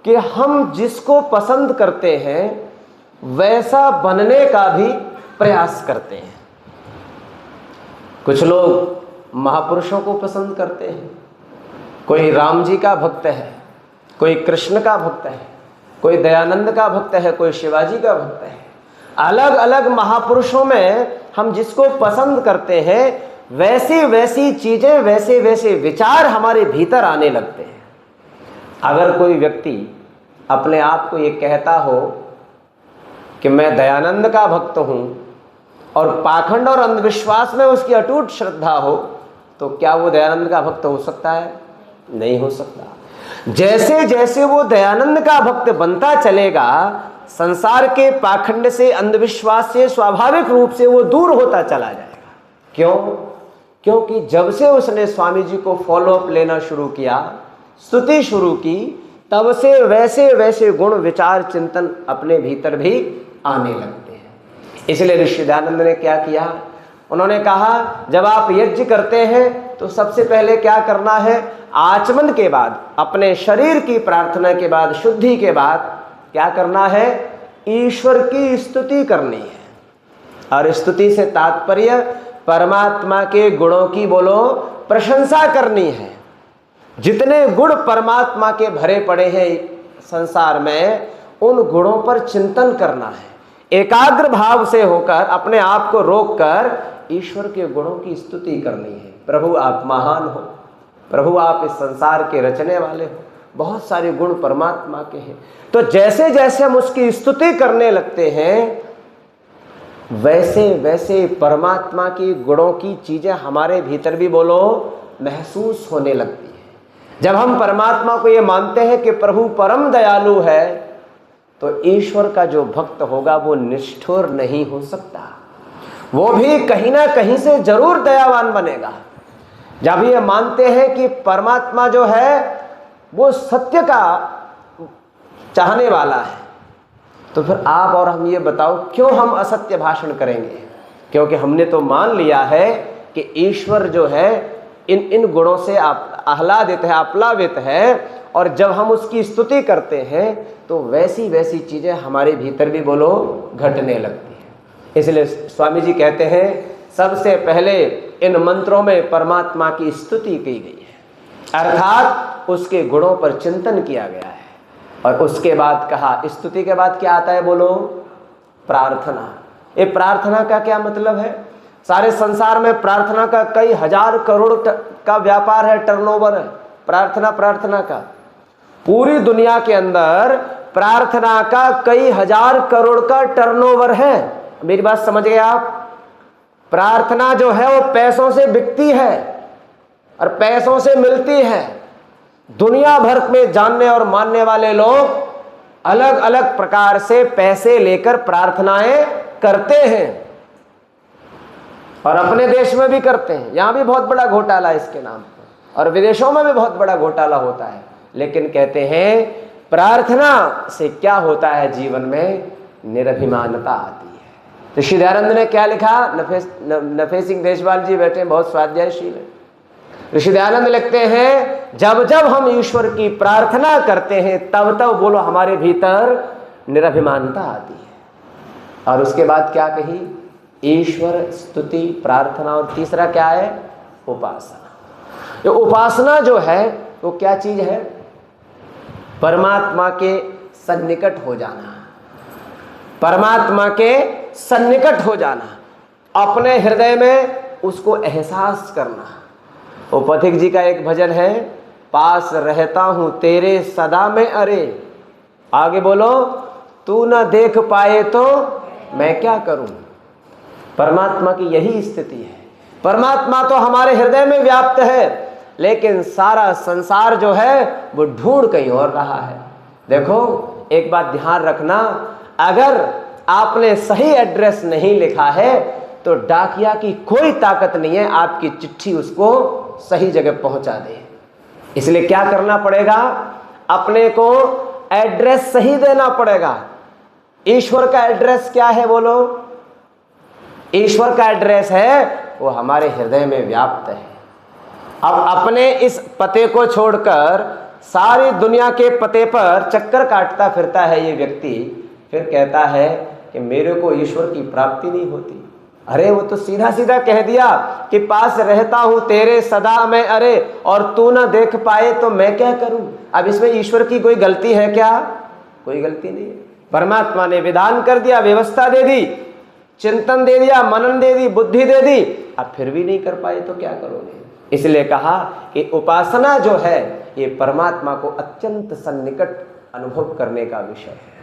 कि हम जिसको पसंद करते हैं वैसा बनने का भी प्रयास करते हैं। कुछ लोग महापुरुषों को पसंद करते हैं, कोई राम जी का भक्त है, कोई कृष्ण का भक्त है, कोई दयानंद का भक्त है, कोई शिवाजी का भक्त है। अलग अलग महापुरुषों में हम जिसको पसंद करते हैं वैसी वैसी चीजें, वैसे वैसे विचार हमारे भीतर आने लगते हैं। अगर कोई व्यक्ति अपने आप को ये कहता हो कि मैं दयानंद का भक्त हूं और पाखंड और अंधविश्वास में उसकी अटूट श्रद्धा हो, तो क्या वो दयानंद का भक्त हो सकता है? नहीं हो सकता। जैसे जैसे वो दयानंद का भक्त बनता चलेगा, संसार के पाखंड से, अंधविश्वास से स्वाभाविक रूप से वो दूर होता चला जाएगा। क्यों? क्योंकि जब से उसने स्वामी जी को फॉलो अप लेना शुरू किया, स्तुति शुरू की, तब से वैसे वैसे गुण, विचार, चिंतन अपने भीतर भी आने लगते हैं। इसलिए ऋषि दयानंद ने क्या किया? उन्होंने कहा जब आप यज्ञ करते हैं तो सबसे पहले क्या करना है? आचमन के बाद, अपने शरीर की प्रार्थना के बाद, शुद्धि के बाद क्या करना है? ईश्वर की स्तुति करनी है। और स्तुति से तात्पर्य परमात्मा के गुणों की बोलो प्रशंसा करनी है। जितने गुण परमात्मा के भरे पड़े हैं संसार में, उन गुणों पर चिंतन करना है। एकाग्र भाव से होकर, अपने आप को रोककर ईश्वर के गुणों की स्तुति करनी है। प्रभु आप महान हो, प्रभु आप इस संसार के रचने वाले हो, बहुत सारे गुण परमात्मा के हैं। तो जैसे जैसे हम उसकी स्तुति करने लगते हैं, वैसे वैसे परमात्मा की गुणों की चीजें हमारे भीतर भी बोलो महसूस होने लगती है। जब हम परमात्मा को ये मानते हैं कि प्रभु परम दयालु है, तो ईश्वर का जो भक्त होगा वो निष्ठुर नहीं हो सकता, वो भी कहीं ना कहीं से जरूर दयावान बनेगा। जब ये मानते हैं कि परमात्मा जो है वो सत्य का चाहने वाला है, तो फिर आप और हम ये बताओ क्यों हम असत्य भाषण करेंगे? क्योंकि हमने तो मान लिया है कि ईश्वर जो है इन गुणों से आप आह्लादित है, आप्लावित है, और जब हम उसकी स्तुति करते हैं तो वैसी वैसी चीजें हमारे भीतर भी बोलो घटने लगती है। इसलिए स्वामी जी कहते हैं सबसे पहले इन मंत्रों में परमात्मा की स्तुति की गई है, अर्थात उसके गुणों पर चिंतन किया गया है। और उसके बाद कहा, स्तुति के बाद क्या आता है बोलो? प्रार्थना। ये प्रार्थना का क्या मतलब है? सारे संसार में प्रार्थना का कई हजार करोड़ का व्यापार है, टर्नओवर है प्रार्थना का। पूरी दुनिया के अंदर प्रार्थना का कई हजार करोड़ का टर्नओवर है। मेरी बात समझ गए आप? प्रार्थना जो है वो पैसों से बिकती है और पैसों से मिलती है। दुनिया भर में जानने और मानने वाले लोग अलग अलग प्रकार से पैसे लेकर प्रार्थनाएं करते हैं, और अपने देश में भी करते हैं। यहां भी बहुत बड़ा घोटाला इसके नाम पर, और विदेशों में भी बहुत बड़ा घोटाला होता है। लेकिन कहते हैं प्रार्थना से क्या होता है? जीवन में निरभिमानता आती है। ऋषि दयानंद ने क्या लिखा? नफे सिंह देशवाल जी बैठे, बहुत स्वाध्यायशील है। ऋषि दयानंद लिखते हैं जब जब हम ईश्वर की प्रार्थना करते हैं तब तब बोलो हमारे भीतर निरभिमानता आती है। और उसके बाद क्या कही? ईश्वर, स्तुति, प्रार्थना, और तीसरा क्या है? उपासना। ये उपासना जो है वो क्या चीज है? परमात्मा के सन्निकट हो जाना, परमात्मा के सन्निकट हो जाना, अपने हृदय में उसको एहसास करना। वो पथिक जी का एक भजन है, पास रहता हूं तेरे सदा में अरे, आगे बोलो, तू न देख पाए तो मैं क्या करूं। परमात्मा की यही स्थिति है। परमात्मा तो हमारे हृदय में व्याप्त है, लेकिन सारा संसार जो है वो ढूंढ कहीं और रहा है। देखो एक बात ध्यान रखना, अगर आपने सही एड्रेस नहीं लिखा है तो डाकिया की कोई ताकत नहीं है आपकी चिट्ठी उसको सही जगह पहुंचा दे। इसलिए क्या करना पड़ेगा? अपने को एड्रेस सही देना पड़ेगा। ईश्वर का एड्रेस क्या है बोलो? ईश्वर का एड्रेस है वो हमारे हृदय में व्याप्त है। अब अपने इस पते को छोड़कर सारी दुनिया के पते पर चक्कर काटता फिरता है ये व्यक्ति, फिर कहता है कि मेरे को ईश्वर की प्राप्ति नहीं होती। अरे वो तो सीधा सीधा कह दिया कि पास रहता हूं तेरे सदा मैं, अरे और तू ना देख पाए तो मैं क्या करूं। अब इसमें ईश्वर की कोई गलती है क्या? कोई गलती नहीं है। परमात्मा ने विधान कर दिया, व्यवस्था दे दी, चिंतन दे दिया, मनन दे दी, बुद्धि दे दी, अब फिर भी नहीं कर पाए तो क्या करोगे। इसलिए कहा कि उपासना जो है ये परमात्मा को अत्यंत सन्निकट अनुभव करने का विषय है।